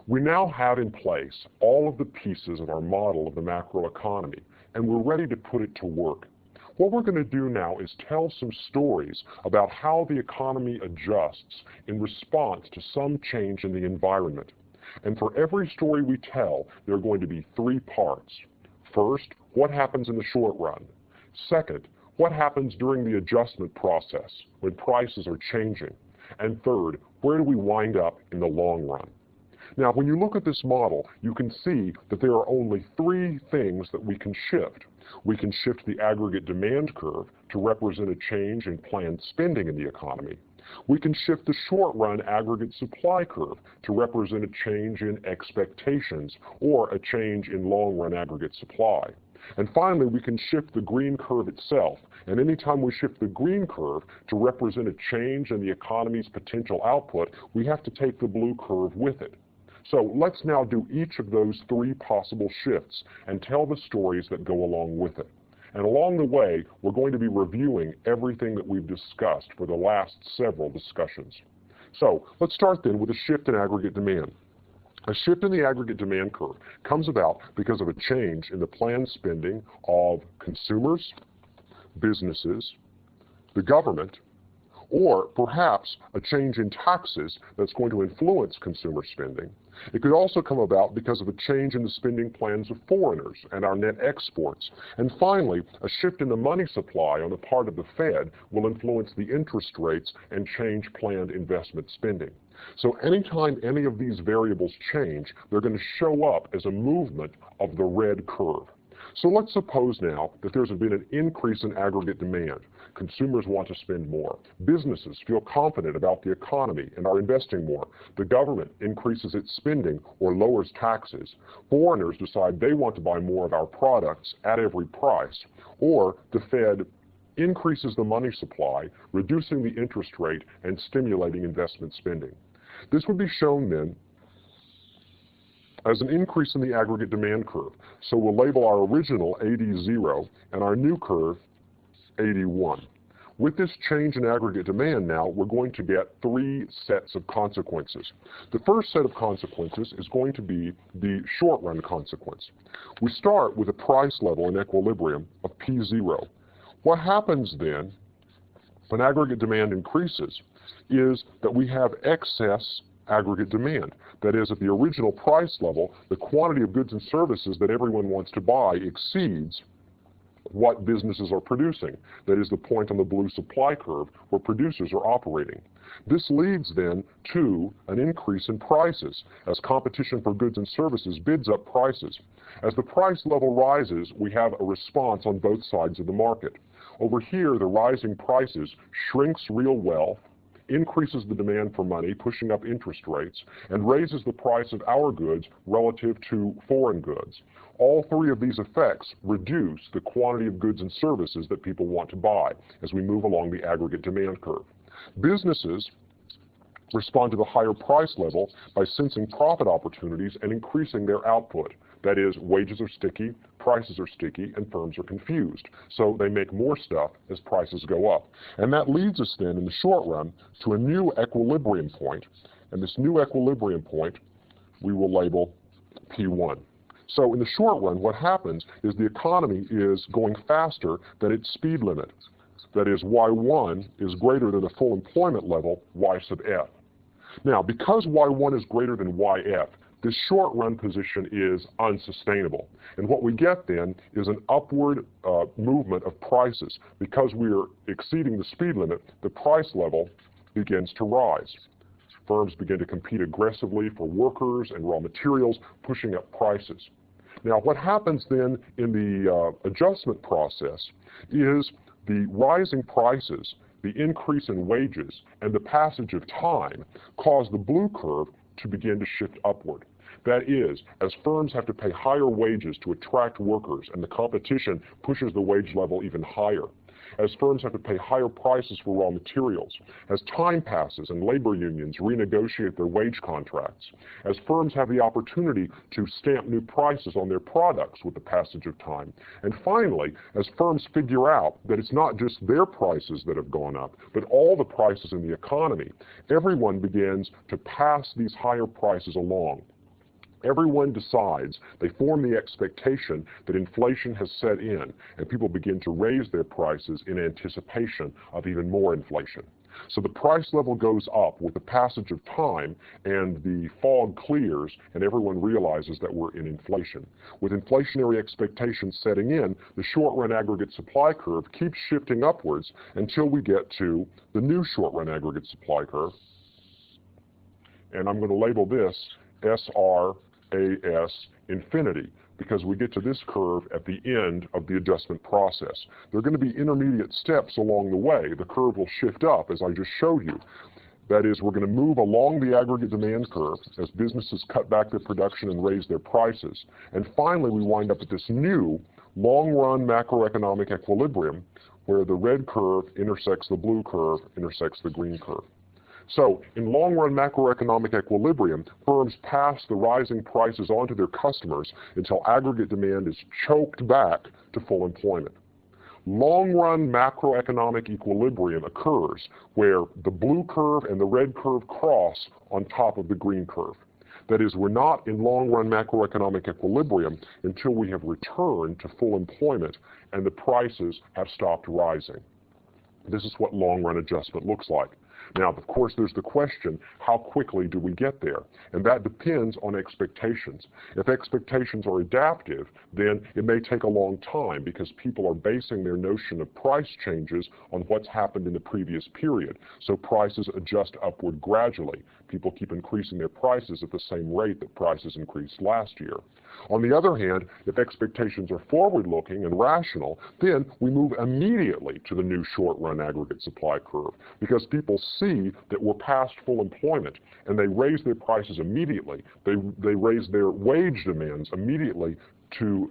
We now have in place all of the pieces of our model of the macroeconomy, and we're ready to put it to work. What we're going to do now is tell some stories about how the economy adjusts in response to some change in the environment. And for every story we tell, there are going to be three parts. First, what happens in the short run? Second, what happens during the adjustment process when prices are changing? And third, where do we wind up in the long run? Now, when you look at this model, you can see that there are only three things that we can shift. We can shift the aggregate demand curve to represent a change in planned spending in the economy. We can shift the short-run aggregate supply curve to represent a change in expectations or a change in long-run aggregate supply. And finally, we can shift the green curve itself. And anytime we shift the green curve to represent a change in the economy's potential output, we have to take the blue curve with it. So let's now do each of those three possible shifts and tell the stories that go along with it. And along the way, we're going to be reviewing everything that we've discussed for the last several discussions. So let's start then with a shift in aggregate demand. A shift in the aggregate demand curve comes about because of a change in the planned spending of consumers, businesses, the government, or perhaps a change in taxes that's going to influence consumer spending. It could also come about because of a change in the spending plans of foreigners and our net exports. And finally, a shift in the money supply on the part of the Fed will influence the interest rates and change planned investment spending. So anytime any of these variables change, they're going to show up as a movement of the red curve. So let's suppose now that there's been an increase in aggregate demand. Consumers want to spend more. Businesses feel confident about the economy and are investing more. The government increases its spending or lowers taxes. Foreigners decide they want to buy more of our products at every price. Or the Fed increases the money supply, reducing the interest rate and stimulating investment spending. This would be shown then as an increase in the aggregate demand curve. So we'll label our original AD0 and our new curve AD1. With this change in aggregate demand now, we're going to get three sets of consequences. The first set of consequences is going to be the short-run consequence. We start with a price level in equilibrium of P0. What happens then when aggregate demand increases is that we have excess aggregate demand. That is, at the original price level, the quantity of goods and services that everyone wants to buy exceeds what businesses are producing. That is the point on the blue supply curve where producers are operating. This leads then to an increase in prices as competition for goods and services bids up prices. As the price level rises, we have a response on both sides of the market. Over here, the rising prices shrinks real wealth, increases the demand for money, pushing up interest rates, and raises the price of our goods relative to foreign goods. All three of these effects reduce the quantity of goods and services that people want to buy as we move along the aggregate demand curve. Businesses respond to the higher price level by sensing profit opportunities and increasing their output. That is, wages are sticky, prices are sticky, and firms are confused. So they make more stuff as prices go up. And that leads us then, in the short run, to a new equilibrium point. And this new equilibrium point we will label P1. So in the short run, what happens is the economy is going faster than its speed limit. That is, Y1 is greater than the full employment level, Y sub F. Now, because Y1 is greater than YF, this short-run position is unsustainable. And what we get then is an upward movement of prices. Because we are exceeding the speed limit, the price level begins to rise. Firms begin to compete aggressively for workers and raw materials, pushing up prices. Now, what happens then in the adjustment process is the rising prices, the increase in wages, and the passage of time cause the blue curve to begin to shift upward. That is, as firms have to pay higher wages to attract workers and the competition pushes the wage level even higher. As firms have to pay higher prices for raw materials. As time passes and labor unions renegotiate their wage contracts. As firms have the opportunity to stamp new prices on their products with the passage of time. And finally, as firms figure out that it's not just their prices that have gone up, but all the prices in the economy, everyone begins to pass these higher prices along. Everyone decides, they form the expectation that inflation has set in, and people begin to raise their prices in anticipation of even more inflation. So the price level goes up with the passage of time, and the fog clears, and everyone realizes that we're in inflation. With inflationary expectations setting in, the short-run aggregate supply curve keeps shifting upwards until we get to the new short-run aggregate supply curve. And I'm going to label this SRAS infinity, because we get to this curve at the end of the adjustment process. There are going to be intermediate steps along the way. The curve will shift up, as I just showed you. That is, we're going to move along the aggregate demand curve as businesses cut back their production and raise their prices. And finally, we wind up at this new long-run macroeconomic equilibrium where the red curve intersects the blue curve, intersects the green curve. So, in long-run macroeconomic equilibrium, firms pass the rising prices on to their customers until aggregate demand is choked back to full employment. Long-run macroeconomic equilibrium occurs where the blue curve and the red curve cross on top of the green curve. That is, we're not in long-run macroeconomic equilibrium until we have returned to full employment and the prices have stopped rising. This is what long-run adjustment looks like. Now, of course, there's the question, how quickly do we get there? And that depends on expectations. If expectations are adaptive, then it may take a long time because people are basing their notion of price changes on what's happened in the previous period. So prices adjust upward gradually. People keep increasing their prices at the same rate that prices increased last year. On the other hand, if expectations are forward-looking and rational, then we move immediately to the new short-run aggregate supply curve because people see that we're past full employment and they raise their prices immediately. They raise their wage demands immediately to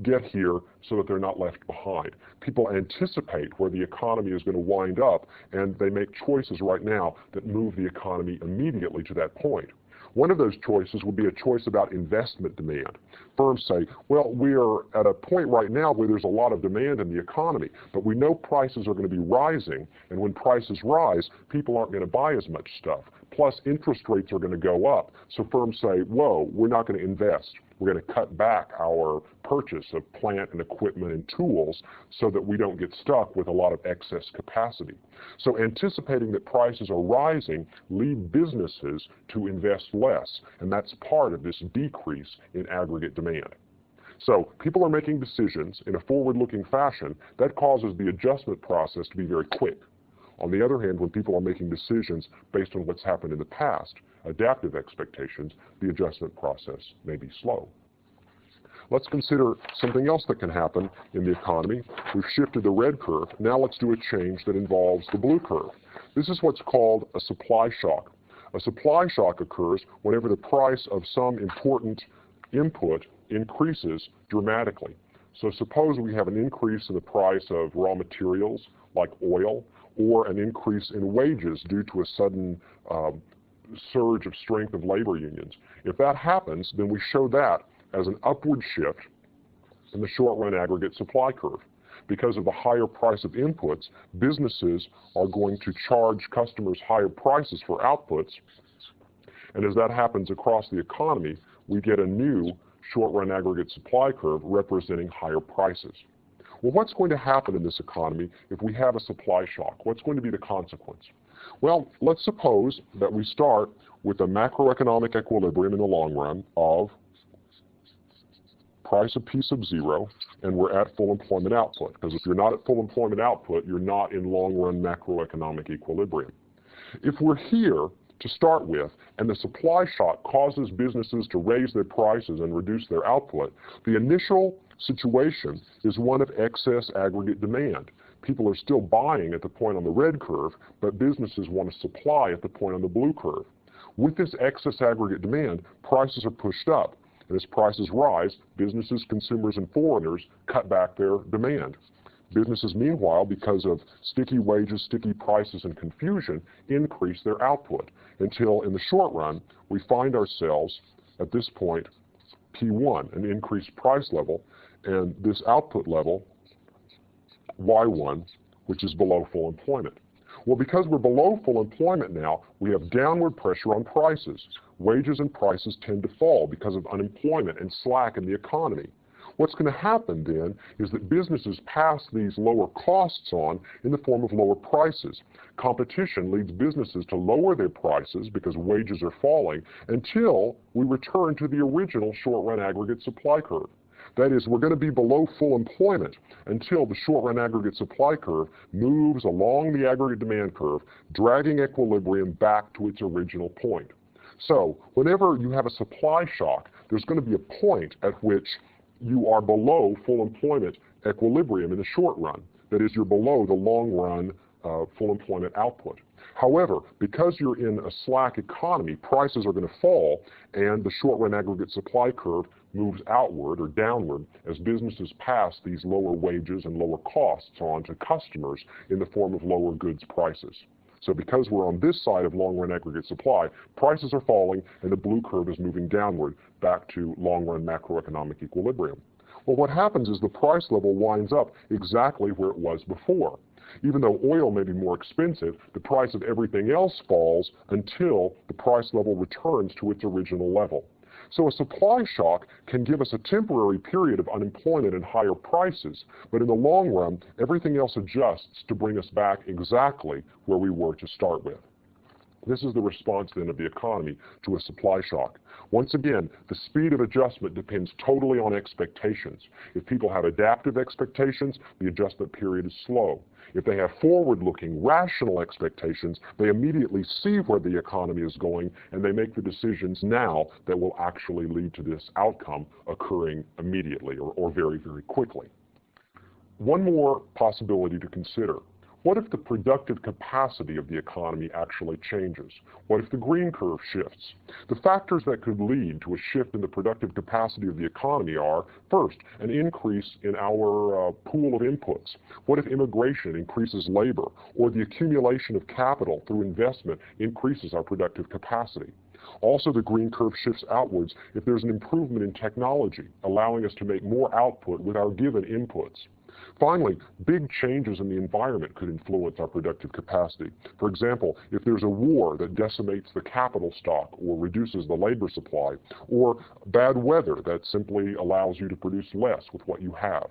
get here so that they're not left behind. People anticipate where the economy is going to wind up, and they make choices right now that move the economy immediately to that point. One of those choices would be a choice about investment demand. Firms say, well, we are at a point right now where there's a lot of demand in the economy, but we know prices are going to be rising, and when prices rise, people aren't going to buy as much stuff. Plus, interest rates are going to go up. So firms say, whoa, we're not going to invest. We're going to cut back our purchase of plant and equipment and tools so that we don't get stuck with a lot of excess capacity. So anticipating that prices are rising lead businesses to invest less, and that's part of this decrease in aggregate demand. So people are making decisions in a forward-looking fashion that causes the adjustment process to be very quick. On the other hand, when people are making decisions based on what's happened in the past, adaptive expectations, the adjustment process may be slow. Let's consider something else that can happen in the economy. We've shifted the red curve. Now let's do a change that involves the blue curve. This is what's called a supply shock. A supply shock occurs whenever the price of some important input increases dramatically. So suppose we have an increase in the price of raw materials like oil, or an increase in wages due to a sudden surge of strength of labor unions. If that happens, then we show that as an upward shift in the short-run aggregate supply curve. Because of the higher price of inputs, businesses are going to charge customers higher prices for outputs, and as that happens across the economy, we get a new short-run aggregate supply curve representing higher prices. Well, what's going to happen in this economy if we have a supply shock? What's going to be the consequence? Well, let's suppose that we start with a macroeconomic equilibrium in the long run of price of P sub 0, and we're at full employment output. Because if you're not at full employment output, you're not in long-run macroeconomic equilibrium. If we're here to start with, and the supply shock causes businesses to raise their prices and reduce their output, the initial situation is one of excess aggregate demand. People are still buying at the point on the red curve, but businesses want to supply at the point on the blue curve. With this excess aggregate demand, prices are pushed up. And as prices rise, businesses, consumers, and foreigners cut back their demand. Businesses, meanwhile, because of sticky wages, sticky prices, and confusion, increase their output until, in the short run, we find ourselves at this point, P1, an increased price level, and this output level, Y1, which is below full employment. Well, because we're below full employment now, we have downward pressure on prices. Wages and prices tend to fall because of unemployment and slack in the economy. What's going to happen then is that businesses pass these lower costs on in the form of lower prices. Competition leads businesses to lower their prices because wages are falling until we return to the original short-run aggregate supply curve. That is, we're going to be below full employment until the short-run aggregate supply curve moves along the aggregate demand curve, dragging equilibrium back to its original point. So, whenever you have a supply shock, there's going to be a point at which you are below full employment equilibrium in the short run. That is, you're below the long-run full employment output. However, because you're in a slack economy, prices are going to fall, and the short-run aggregate supply curve moves outward or downward as businesses pass these lower wages and lower costs on to customers in the form of lower goods prices. So because we're on this side of long-run aggregate supply, prices are falling and the blue curve is moving downward back to long-run macroeconomic equilibrium. Well, what happens is the price level winds up exactly where it was before. Even though oil may be more expensive, the price of everything else falls until the price level returns to its original level. So a supply shock can give us a temporary period of unemployment and higher prices, but in the long run, everything else adjusts to bring us back exactly where we were to start with. This is the response then of the economy to a supply shock. Once again, the speed of adjustment depends totally on expectations. If people have adaptive expectations, the adjustment period is slow. If they have forward-looking, rational expectations, they immediately see where the economy is going and they make the decisions now that will actually lead to this outcome occurring immediately or very, very quickly. One more possibility to consider. What if the productive capacity of the economy actually changes? What if the green curve shifts? The factors that could lead to a shift in the productive capacity of the economy are, first, an increase in our pool of inputs. What if immigration increases labor, or the accumulation of capital through investment increases our productive capacity? Also, the green curve shifts outwards if there's an improvement in technology, allowing us to make more output with our given inputs. Finally, big changes in the environment could influence our productive capacity. For example, if there's a war that decimates the capital stock or reduces the labor supply, or bad weather that simply allows you to produce less with what you have.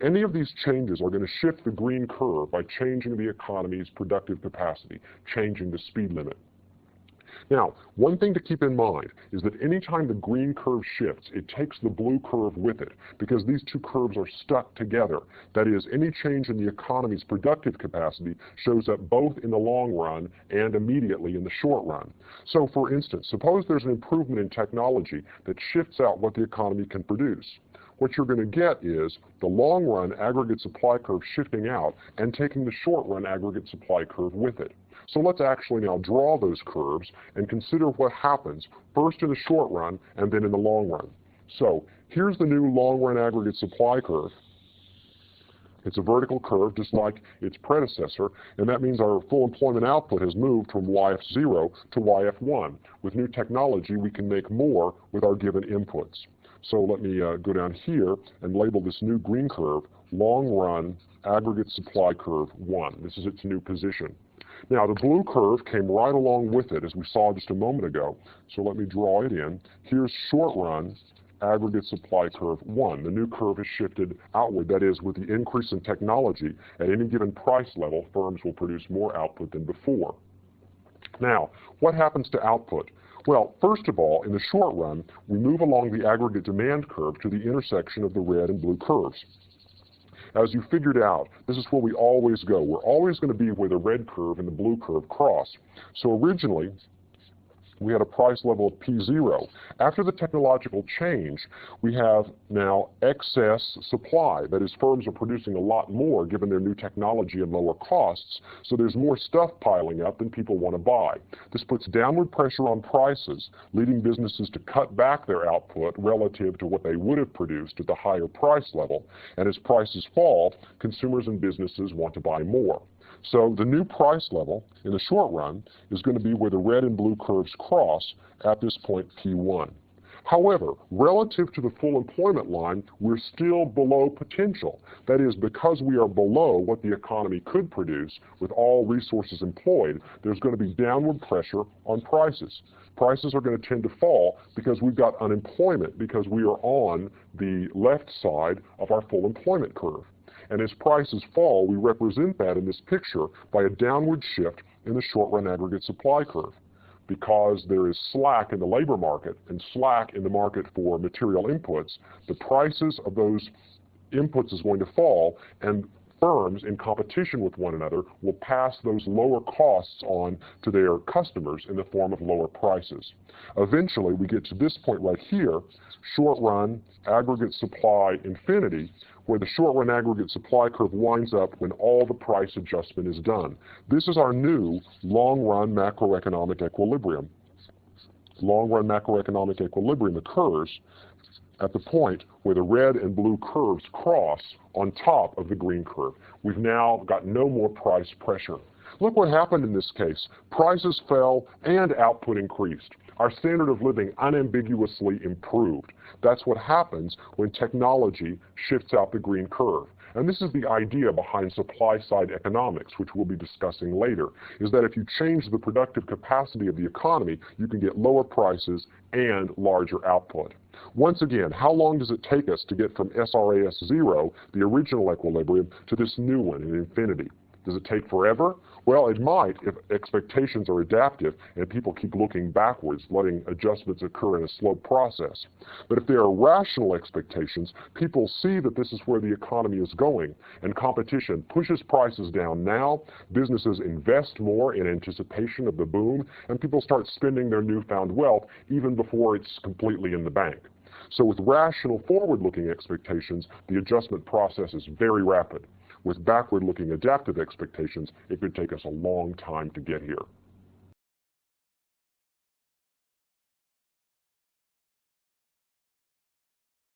Any of these changes are going to shift the green curve by changing the economy's productive capacity, changing the speed limit. Now, one thing to keep in mind is that anytime the green curve shifts, it takes the blue curve with it, because these two curves are stuck together. That is, any change in the economy's productive capacity shows up both in the long run and immediately in the short run. So, for instance, suppose there's an improvement in technology that shifts out what the economy can produce. What you're going to get is the long-run aggregate supply curve shifting out and taking the short-run aggregate supply curve with it. So let's actually now draw those curves and consider what happens first in the short run and then in the long run. So here's the new long-run aggregate supply curve. It's a vertical curve just like its predecessor, and that means our full employment output has moved from YF0 to YF1. With new technology, we can make more with our given inputs. So let me go down here and label this new green curve long-run aggregate supply curve 1. This is its new position. Now, the blue curve came right along with it, as we saw just a moment ago. So let me draw it in. Here's short-run aggregate supply curve 1. The new curve has shifted outward. That is, with the increase in technology, at any given price level, firms will produce more output than before. Now, what happens to output? Well, first of all, in the short run, we move along the aggregate demand curve to the intersection of the red and blue curves. As you figured out, this is where we always go. We're always going to be where the red curve and the blue curve cross. So originally, we had a price level of P0. After the technological change, we have now excess supply. That is, firms are producing a lot more given their new technology and lower costs, so there's more stuff piling up than people want to buy. This puts downward pressure on prices, leading businesses to cut back their output relative to what they would have produced at the higher price level. And as prices fall, consumers and businesses want to buy more. So the new price level in the short run is going to be where the red and blue curves cross at this point P1. However, relative to the full employment line, we're still below potential. That is, because we are below what the economy could produce with all resources employed, there's going to be downward pressure on prices. Prices are going to tend to fall because we've got unemployment, because we are on the left side of our full employment curve. And as prices fall, we represent that in this picture by a downward shift in the short-run aggregate supply curve. Because there is slack in the labor market and slack in the market for material inputs, the prices of those inputs is going to fall, and firms in competition with one another will pass those lower costs on to their customers in the form of lower prices. Eventually, we get to this point right here, short-run aggregate supply infinity, where the short-run aggregate supply curve winds up when all the price adjustment is done. This is our new long-run macroeconomic equilibrium. Long-run macroeconomic equilibrium occurs at the point where the red and blue curves cross on top of the green curve. We've now got no more price pressure. Look what happened in this case. Prices fell and output increased. Our standard of living unambiguously improved. That's what happens when technology shifts out the green curve. And this is the idea behind supply-side economics, which we'll be discussing later, is that if you change the productive capacity of the economy, you can get lower prices and larger output. Once again, how long does it take us to get from SRAS 0, the original equilibrium, to this new one in infinity? Does it take forever? Well, it might if expectations are adaptive and people keep looking backwards, letting adjustments occur in a slow process. But if there are rational expectations, people see that this is where the economy is going, and competition pushes prices down now, businesses invest more in anticipation of the boom, and people start spending their newfound wealth even before it's completely in the bank. So with rational forward-looking expectations, the adjustment process is very rapid. With backward-looking adaptive expectations, it could take us a long time to get here.